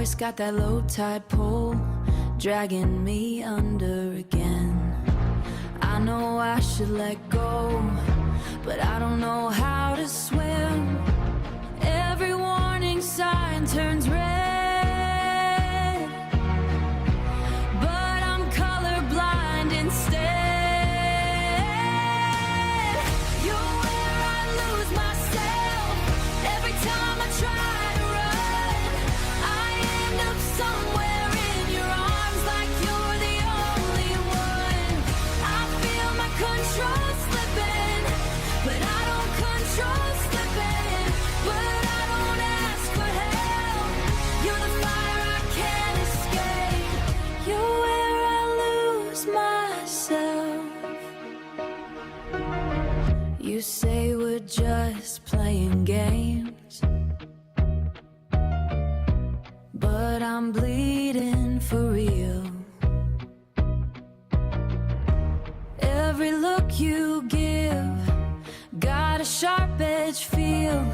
voice got that low tide pull, dragging me under again. I know I should let go, but I don't know how to swim. Every warning sign turns red, but I'm colorblind instead. You're where I lose myself. Every time I try to run, I end up somewhere in your arms, like you're the only one. I feel my control slipping, but I don't control slipping. But I don't ask for help. You're the fire I can't escape. You're where I lose myself. You say we're just playing games, but I'm bleeding for real. Every look you give got a sharp edge feel.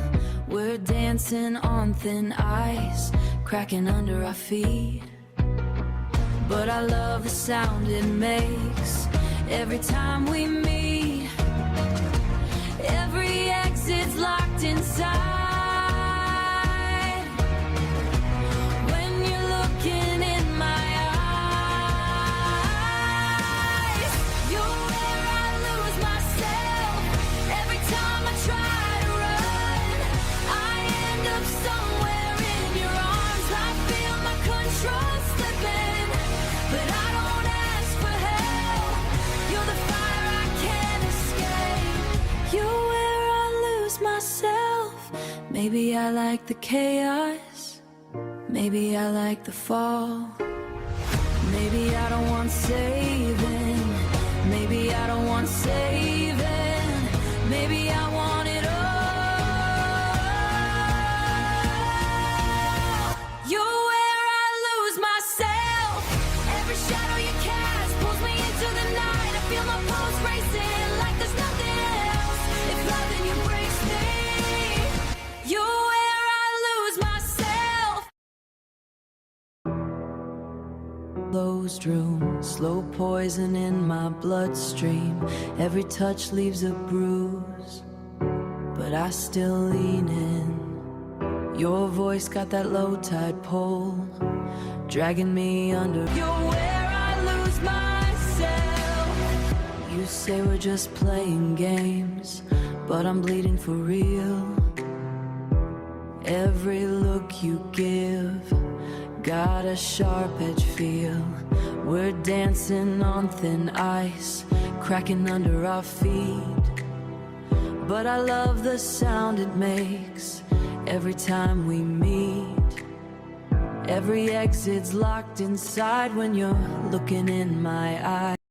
We're dancing on thin ice, cracking under our feet. But I love the sound it makes every time we meet. Every exit's locked inside. When you're looking in my eyes, you're where I lose myself. Every time I try to run, I end up somewhere in your arms. I feel my control slipping, but I don't ask for help. You're the fire I can't escape. You're where I lose myself. Maybe I like the chaos, maybe I like the fall. Maybe I don't want saving, maybe I don't want saving. Maybe I want it all. You're where I lose myself. Every shadow you cast pulls me into the night. I feel my pulse racing like there's nothing else. If loving you breaks me, you're where I lose myself. Closed room, slow poison in my bloodstream. Every touch leaves a bruise, but I still lean in. Your voice got that low tide pull, dragging me under. You're where I lose myself. You say we're just playing games, but I'm bleeding for real. Every look you give got a sharp edge feel. We're dancing on thin ice, cracking under our feet. But I love the sound it makes every time we meet. Every exit's locked inside when you're looking in my eyes.